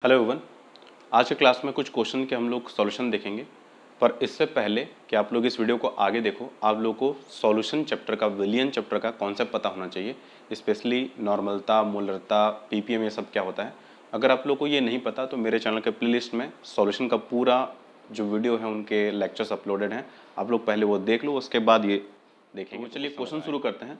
Hello everyone. आज के class में कुछ क्वेश्चन के हम लोग सॉल्यूशन देखेंगे, पर इससे पहले कि आप लोग इस वीडियो को आगे देखो, आप लोग को सॉल्यूशन चैप्टर का, विलियन चैप्टर का कॉन्सेप्ट पता होना चाहिए। स्पेशली नॉर्मलता, मोलरता, पीपीएम, ये सब क्या होता है। अगर आप लोग को ये नहीं पता तो मेरे चैनल के प्लेलिस्ट में सॉल्यूशन का पूरा जो वीडियो है, उनके लेक्चर्स अपलोडेड हैं, आप लोग पहले वो देख लो, उसके बाद ये देखेंगे। तो चलिए क्वेश्चन शुरू करते हैं।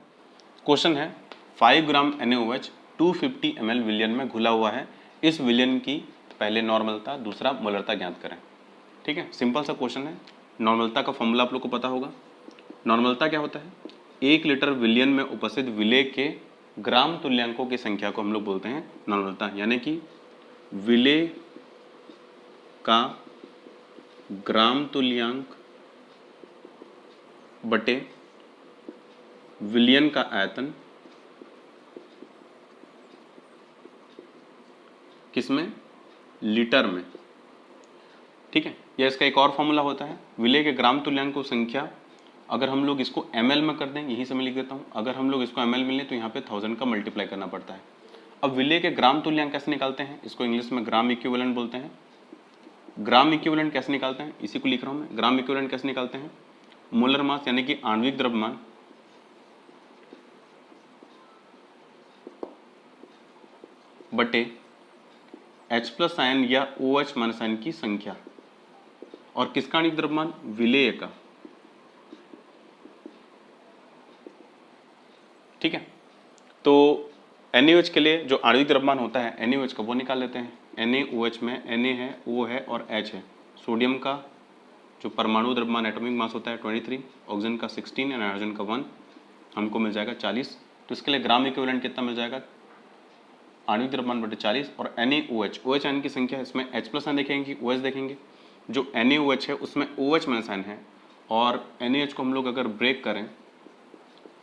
क्वेश्चन है 5 ग्राम NaOH 250 ml विलियन में घुला हुआ है। इस विलियन की पहले नॉर्मलता, दूसरा मोलरता ज्ञात करें। ठीक है, सिंपल सा क्वेश्चन है। नॉर्मलता का फॉर्मूला आप लोग को पता होगा। नॉर्मलता क्या होता है? 1 लीटर विलियन में उपस्थित विलेय के ग्राम तुल्यांकों की संख्या को हम लोग बोलते हैं नॉर्मलता, यानी कि विलेय का ग्राम तुल्यांक बटे विलियन का आयतन किसमें? लीटर में। ठीक है, या इसका एक और फॉर्मूला होता है, विलेय के ग्राम तुल्यांकों संख्या, अगर हम लोग इसको ml में कर दें, यहीं से मैं लिख देता हूँ, अगर हम लोग इसको ml में लें तो यहाँ पे 1000 का मल्टीप्लाई करना पड़ता है। अब विलेय के ग्राम तुल्यांक कैसे निकालते हैं? इसको इंग्लिश में ग्राम इक्विवेलेंट बोलते हैं। ग्राम इक्विवेलेंट कैसे निकालते हैं? इसी को लिख रहा हूँ मैं। ग्राम इक्विवेलेंट कैसे निकालते हैं? मोलर मास यानी कि आणविक द्रव्यमान बटे H+ आयन या OH- आयन की संख्या, और किसका आणविक द्रव्यमान? विलेय का। ठीक है, तो NaOH के लिए जो आणविक द्रव्यमान होता है NaOH का, वो निकाल लेते हैं। NaOH में Na है, O है और H है। सोडियम का जो परमाणु द्रव्यमान, एटॉमिक मास होता है 23, ऑक्सीजन का 16 और नाइट्रोजन का 1, हमको मिल जाएगा 40। तो इसके लिए ग्राम इक्विवेलेंट कितना मिल जाएगा? आणविक द्रव्यमान बटे 40 और NaOH, OH आयन की संख्या, इसमें H+ आयन देखेंगे कि OH देखेंगे। जो NaOH है उसमें OH- आयन है, और NaOH को हम लोग अगर ब्रेक करें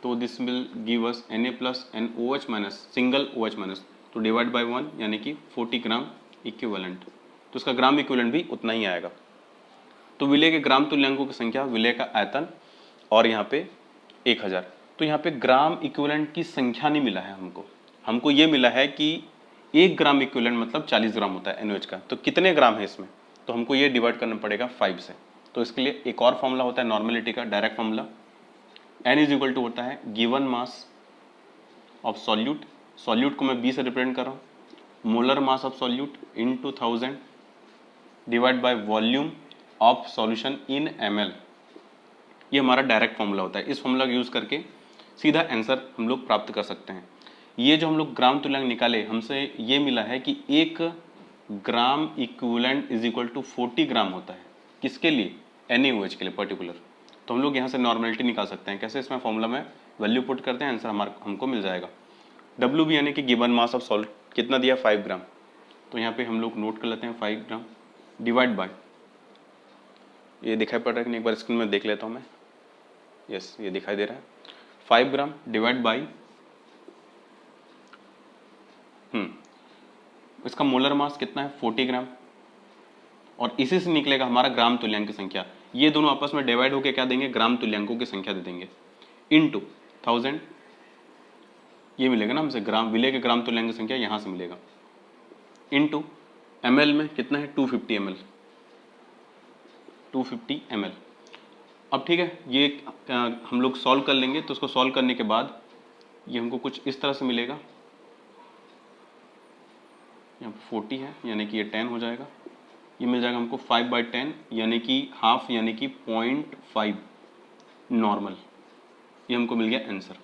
तो this will give us Na+ and OH- single OH-, तो डिवाइड बाय 1 यानी कि 40 ग्राम इक्विवेलेंट। तो इसका ग्राम इक्विवेलेंट भी उतना ही आएगा। तो विलेय के ग्राम तुल्यांकों की संख्या, विलेय का आयतन, और यहाँ पे 1000। तो यहाँ पे ग्राम इक्विवेलेंट की संख्या नहीं मिला है हमको ये मिला है कि 1 ग्राम इक्विवेलेंट मतलब 40 ग्राम होता है NaOH का। तो कितने ग्राम है इसमें? तो हमको ये डिवाइड करना पड़ेगा 5 से। तो इसके लिए एक और फॉर्मूला होता है नॉर्मलिटी का, डायरेक्ट फॉर्मूला। N = होता है given mass of solute, solute को मैं B से रिप्रेजेंट कर रहा हूँ, molar mass of solute into 1000 divide by volume of solution in ml। ये हमारा डायरेक्ट फॉर्मूला होता है। इस फॉर्मूला का यूज करके सीधा आंसर हम लोग प्राप्त कर सकते हैं। ये जो हम लोग ग्राम तुल्यांक निकाले, हमसे ये मिला है कि 1 gram equivalent is equal to 40 gram होता है। किसके लिए? NaOH के लिए पर्टिकुलर। तो हम लोग यहाँ से नॉर्मलिटी निकाल सकते हैं। कैसे? इसमें फॉर्मूला में वैल्यू पुट करते हैं, आंसर हमको मिल जाएगा। WB यानी कि गिवन मास ऑफ सॉल्ट कितना दिया? 5 ग्राम। तो यहाँ पे हम लोग नोट कर लेते हैं 5 ग्राम डिवाइड बाय, ये दिखाई पड़ रहा है कि नहीं, एक बार स्क्रीन में देख लेता हूँ मैं। यस, ये दिखाई दे रहा है। 5 ग्राम डिवाइड बाई, इसका मोलर मास कितना है? 40 ग्राम, और इसी से निकलेगा हमारा ग्राम तुल्यांक की संख्या। ये दोनों आपस में डिवाइड होकर क्या देंगे? ग्राम तुल्यांकों की संख्या दे देंगे, इनटू 1000। ये मिलेगा ना हमसे, ग्राम, विलेय के ग्राम तुल्यांक की संख्या यहां से मिलेगा, इनटू ml में कितना है? 250 ml, 250 ml। अब ठीक है, ये हम लोग सॉल्व कर लेंगे। तो उसको सॉल्व करने के बाद ये हमको कुछ इस तरह से मिलेगा। यहाँ 40 है यानी कि ये 10 हो जाएगा। ये मिल जाएगा हमको 5/10 यानी कि हाफ, यानी कि 0.5 नॉर्मल। ये हमको मिल गया आंसर।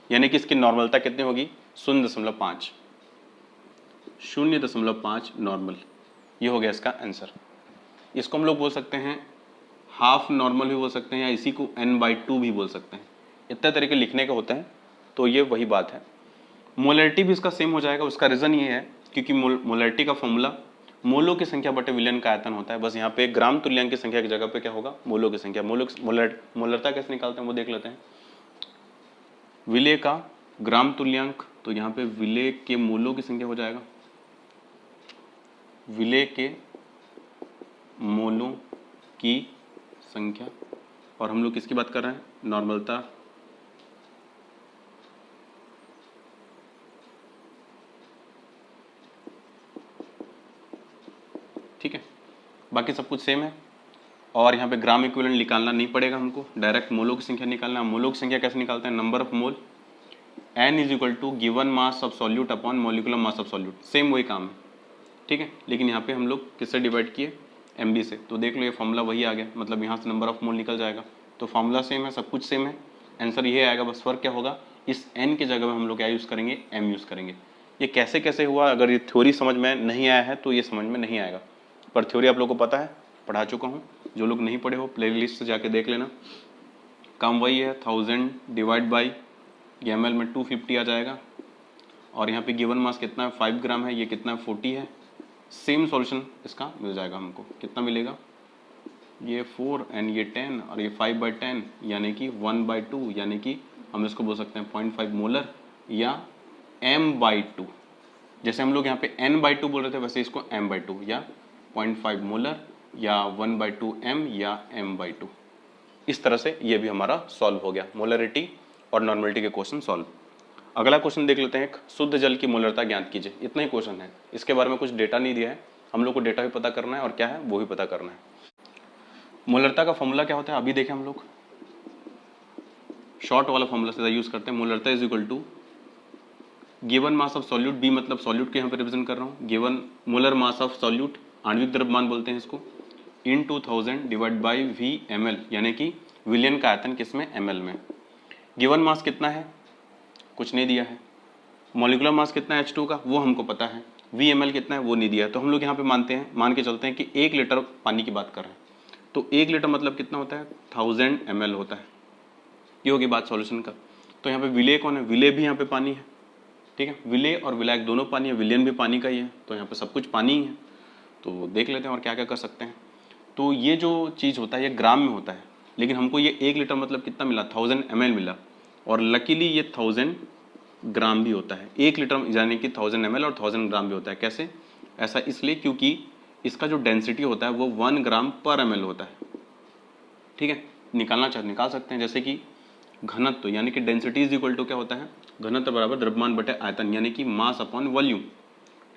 यानी कि इसकी नॉर्मलता कितनी होगी? 0.5, 0.5 नॉर्मल। ये हो गया इसका आंसर। इसको हम लोग बोल सकते हैं हाफ नॉर्मल भी बोल सकते हैं, या इसी को N/2 भी बोल सकते हैं। इतने तरीके लिखने के होते हैं। तो ये वही बात है। मोलरिटी भी इसका सेम हो जाएगा। उसका रीज़न ये है क्योंकि मोलरिटी का फॉर्मूला मोलों की संख्या बटे विलयन का आयतन होता है। बस यहाँ पे ग्राम तुल्यांक की संख्या की जगह पे क्या होगा? मोलों की संख्या। मोलरता कैसे निकालते हैं वो देख लेते हैं। विलेय का ग्राम तुल्यांक, तो यहाँ पे विलेय के मोलों की संख्या हो जाएगा, विलेय के मोलों की संख्या, और हम लोग किसकी बात कर रहे हैं? नॉर्मलता। ठीक है, बाकी सब कुछ सेम है। और यहाँ पे ग्राम इक्विवेलेंट निकालना नहीं पड़ेगा हमको, डायरेक्ट मोलों की संख्या निकालना। मोलों की संख्या कैसे निकालते हैं, number of mole n is equal to given mass of solute upon molecular mass of solute, same वही काम है, ठीक है। लेकिन यहाँ पे हम लोग किससे डिवाइड किए, mb से, तो देख लो ये फॉर्मूला वही आ गया, मतलब यहाँ से नंबर ऑफ मोल निकल जाएगा। तो फॉर्मूला सेम है, सब कुछ सेम है, आंसर ये आएगा। बस फर्क क्या होगा, इस n की जगह में हम लोग क्या यूज़ करेंगे, m यूज़ करेंगे। ये कैसे कैसे हुआ, अगर ये थ्योरी समझ में नहीं आया है तो ये समझ में नहीं आएगा, पर थ्योरी आप लोगों को पता है, पढ़ा चुका हूँ। जो लोग नहीं पढ़े हो प्लेलिस्ट से जाके देख लेना। काम वही है, 1000 डिवाइड बाई ये ml में 250 आ जाएगा, और यहाँ पे गिवन मास कितना है 5 ग्राम है, ये कितना है 40 है। सेम सॉल्यूशन इसका मिल जाएगा हमको, कितना मिलेगा, ये 4 एंड ये 10 और ये 5/10 यानी कि 1/2, यानी कि हम इसको बोल सकते हैं 0.5 मोलर या m/2। जैसे हम लोग यहाँ पे n/2 बोल रहे थे, वैसे इसको m/2 या 0.5 मोलर या 1/2 m या m/2। इस तरह से ये भी हमारा सॉल्व हो गया, मोलरिटी और नॉर्मलिटी के क्वेश्चन सॉल्व। अगला क्वेश्चन देख लेते हैं, एक शुद्ध जल की मोलरता ज्ञात कीजिए। इतना ही क्वेश्चन है, इसके बारे में कुछ डेटा नहीं दिया है, हम लोग को डेटा भी पता करना है और क्या है वो भी पता करना है। मोलरता का फॉर्मूला क्या होता है अभी देखें हम लोग, शॉर्ट वाला फॉर्मूला सीधा यूज करते हैं। मोलरता is equal to given mass of solute, B मतलब सॉल्यूट के यहाँ पे रिप्रेजेंट कर रहा हूँ, given molar mass of solute, आणविक द्रव्यमान बोलते हैं इसको, in 2000 divide by V ml, यानी कि विलियन का आयतन किसमें, ml में। गिवन मास कितना है, कुछ नहीं दिया है। मॉलिक्यूलर मास कितना है H2 का, वो हमको पता है। VmL कितना है वो नहीं दिया है, तो हम लोग यहाँ पे मान के चलते हैं कि 1 लीटर पानी की बात कर रहे हैं, तो 1 लीटर मतलब कितना होता है, 1000 ml होता है। ये होगी बात सॉल्यूशन का। तो यहाँ पे विलेय कौन है, विलेय भी यहाँ पे पानी है, ठीक है, विलेय और विलायक दोनों पानी है, विलियन भी पानी का ही है, तो यहाँ पे सब कुछ पानी ही है। तो देख लेते हैं और क्या क्या कर सकते हैं। तो ये जो चीज़ होता है ये ग्राम में होता है, लेकिन हमको ये 1 लीटर मतलब कितना मिला, 1000 ml मिला, और लकीली ये 1000 ग्राम भी होता है। 1 लीटर यानी कि 1000 ml और 1000 ग्राम भी होता है। कैसे, ऐसा इसलिए क्योंकि इसका जो डेंसिटी होता है वो 1 ग्राम पर ml होता है, ठीक है। निकालना चाहे निकाल सकते हैं, जैसे कि घनत्व यानी कि डेंसिटी इज इक्वल टू क्या होता है, घनत्व बराबर द्रव्यमान बटे आयतन, यानी कि मास अपॉन वॉल्यूम।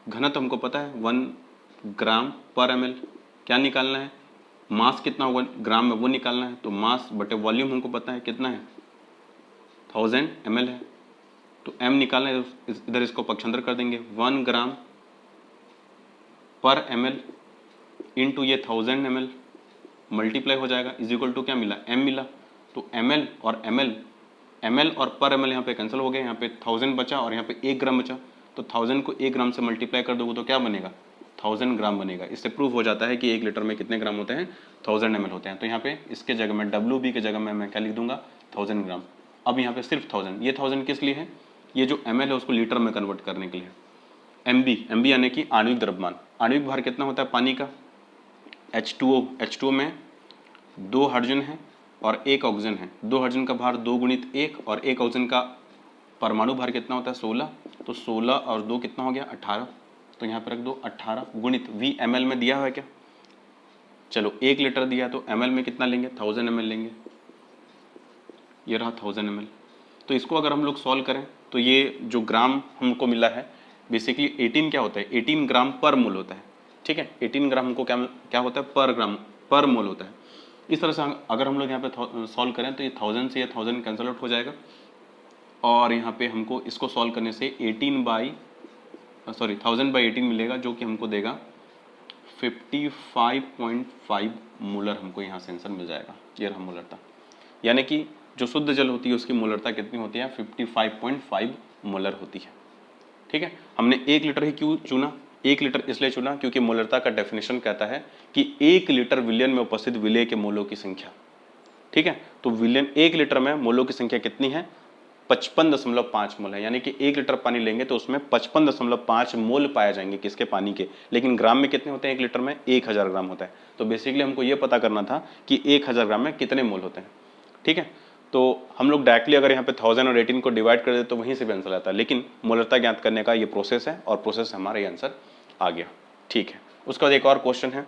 घनत्व हमको पता है 1 ग्राम पर ml, क्या निकालना है, मास कितना होगा ग्राम में वो निकालना है, तो मास बटे वॉल्यूम हमको पता है कितना है, 1000 ml है, तो m निकालना है, इधर इसको पक्षांतर कर देंगे, 1 ग्राम पर ml इंटू ये 1000 ml मल्टीप्लाई हो जाएगा, इज इक्वल टू क्या मिला, m मिला। तो ml और ml और पर ml यहाँ पे कैंसिल हो गए, यहाँ पे 1000 बचा और यहाँ पे 1 ग्राम बचा, तो 1000 को 1 ग्राम से मल्टीप्लाई कर दोगे तो क्या बनेगा, 1000 ग्राम बनेगा। इससे प्रूव हो जाता है कि 1 लीटर में कितने ग्राम होते हैं, 1000 ml होते हैं। तो यहाँ पे इसके जगह में WB के जगह में मैं क्या लिख दूंगा, 1000 ग्राम। अब यहाँ पे सिर्फ 1000, ये 1000 किस लिए है, ये जो ml है उसको लीटर में कन्वर्ट करने के लिए। MB यानी कि आणविक द्रव्यमान, आणविक भार कितना होता है पानी का, H2O में 2 हाइड्रोजन है और 1 ऑक्सीजन है, 2 हाइड्रोजन का भार 2 गुणित 1 और 1 ऑक्सीजन का परमाणु भार कितना होता है 16, तो 16 और 2 कितना हो गया 18, तो यहाँ पर रख दो 18 गुणित VmL में दिया हुआ है क्या, चलो 1 लीटर दिया तो ml में कितना लेंगे, 1000 ml लेंगे, ये रहा 1000 ml। तो इसको अगर हम लोग सॉल्व करें तो ये जो ग्राम हमको मिला है बेसिकली 18 क्या होता है, 18 ग्राम पर मोल होता है, ठीक है। 18 ग्राम हमको क्या होता है, पर ग्राम पर मोल होता है। इस तरह से अगर हम लोग यहाँ पे सॉल्व करें तो ये 1000 से ये 1000 कैंसिल आउट हो जाएगा, और यहाँ पे हमको इसको सॉल्व करने से 1000/18 मिलेगा, जो कि हमको देगा 55.5 मोलर, हमको यहाँ से आंसर मिल जाएगा। ये रहा मोलरता, यानी कि जो शुद्ध जल होती है उसकी मोलरता कितनी होती है, 55.5 मोलर होती है, ठीक है। हमने 1 लीटर ही क्यों चुना, 1 लीटर इसलिए चुना क्योंकि मोलरता का डेफिनेशन कहता है कि 1 लीटर विलियन में उपस्थित विलेय के मोलों की संख्या, ठीक है। तो विलियन 1 लीटर में मोलों की संख्या कितनी है, 55.5 मोल है, यानी कि 1 लीटर पानी लेंगे तो उसमें 55.5 मोल पाए जाएंगे किसके, पानी के। लेकिन ग्राम में कितने होते हैं 1 लीटर में, 1000 ग्राम होता है। तो बेसिकली हमको ये पता करना था कि 1000 ग्राम में कितने मोल होते हैं, ठीक है। तो हम लोग डायरेक्टली अगर यहाँ पे 1000 और 18 को डिवाइड कर देते तो वहीं से भी आंसर आता है, लेकिन मोलरता ज्ञात करने का ये प्रोसेस है और प्रोसेस हमारा ये आंसर आ गया, ठीक है। उसके बाद एक और क्वेश्चन है,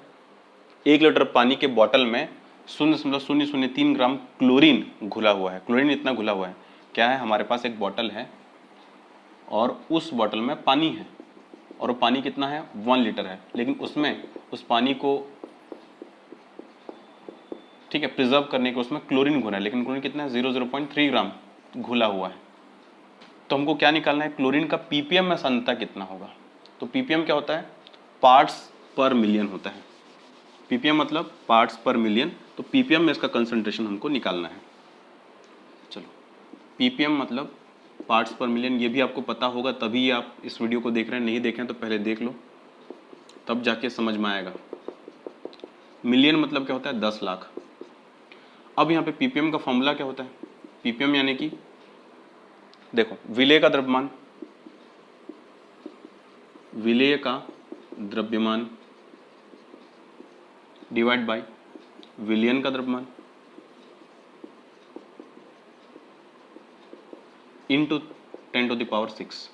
1 लीटर पानी के बॉटल में 0.003 ग्राम क्लोरीन घुला हुआ है, क्लोरीन इतना घुला हुआ है, क्या है, हमारे पास एक बॉटल है और उस बॉटल में पानी है और वो पानी कितना है 1 लीटर है, लेकिन उस पानी को, ठीक है, प्रिजर्व करने के उसमें क्लोरीन घुला है, लेकिन क्लोरीन कितना है 0.3 ग्राम घुला हुआ है। तो हमको क्या निकालना है, क्लोरीन का पीपीएम में सांद्रता कितना होगा। तो पीपीएम क्या होता है, पार्ट्स पर मिलियन होता है। पीपीएम मतलब पार्ट्स पर मिलियन, तो पीपीएम में इसका कंसंट्रेशन हमको निकालना है। चलो, पीपीएम मतलब पार्ट्स पर मिलियन, ये भी आपको पता होगा तभी आप इस वीडियो को देख रहे हैं, नहीं देखें तो पहले देख लो तब जाके समझ में आएगा। मिलियन मतलब क्या होता है, 10 लाख। अब यहाँ पे पीपीएम का फॉर्मूला क्या होता है, पीपीएम यानी कि देखो, विलेय का द्रव्यमान, विलेय का द्रव्यमान डिवाइड बाय विलियन का द्रव्यमान इंटू 10⁶।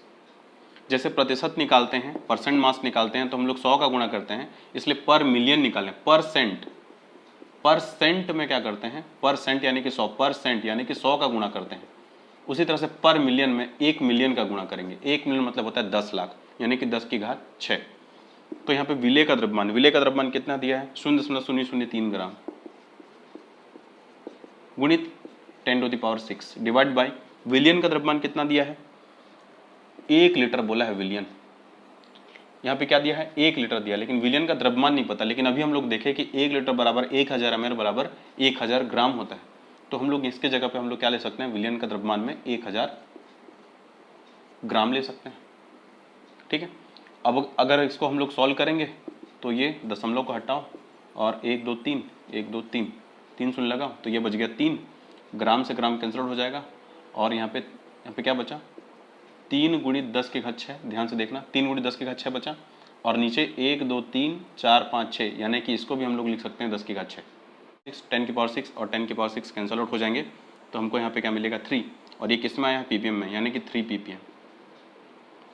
जैसे प्रतिशत निकालते हैं, परसेंट मास निकालते हैं, तो हम लोग 100 का गुणा करते हैं, इसलिए पर मिलियन निकालें। परसेंट में क्या करते हैं, परसेंट यानी कि 100% यानी कि 100 का गुणा करते हैं। उसी तरह से पर मिलियन में 1 मिलियन का गुणा करेंगे। 1 मिलियन मतलब होता है 10 लाख, यानी कि 10⁶। तो यहाँ पे विलेय का द्रव्यमान कितना दिया है, 0.003 ग्राम गुणित 10⁶ डिवाइड बाय विलियन का द्रव्यमान कितना दिया है, 1 लीटर बोला है विलियन। यहाँ पे क्या दिया है, 1 लीटर दिया, लेकिन विलियन का द्रव्यमान नहीं पता। लेकिन अभी हम लोग देखें कि 1 लीटर बराबर 1000 ml बराबर 1000 ग्राम होता है। तो हम लोग इसके जगह पे हम लोग क्या ले सकते हैं, विलियन का द्रव्यमान में 1000 ग्राम ले सकते हैं। ठीक है, अब अगर इसको हम लोग सॉल्व करेंगे तो ये दशमलव को हटाओ और 1 2 3 1 2 3 3 शून्य लगाओ, तो ये बच गया 3, ग्राम से ग्राम कैंसिल हो जाएगा। और यहाँ पे क्या बचा, 3 गुणित 10⁶। ध्यान से देखना, 3 गुणित 10⁶ बचा, और नीचे 1 2 3 4 5 6, यानी कि इसको भी हम लोग लिख सकते हैं 10⁶। 10⁶ और 10⁶ कैंसिल आउट हो जाएंगे, तो हमको यहाँ पे क्या मिलेगा 3, और ये किस में आया, पीपीएम में, यानी कि 3 पीपीएम।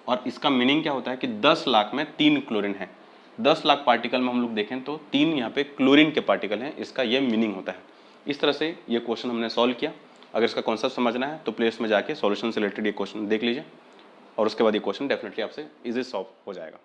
और इसका मीनिंग क्या होता है कि 10 लाख में 3 क्लोरीन है। 10 लाख पार्टिकल में हम लोग देखें तो 3 यहाँ पे क्लोरीन के पार्टिकल हैं, इसका ये मीनिंग होता है। इस तरह से ये क्वेश्चन हमने सॉल्व किया। अगर इसका कॉन्सेप्ट समझना है तो प्लेलिस्ट में जाके सॉल्यूशन से रिलेटेड ये क्वेश्चन देख लीजिए, और उसके बाद ये क्वेश्चन डेफिनेटली आपसे इजी सॉल्व हो जाएगा।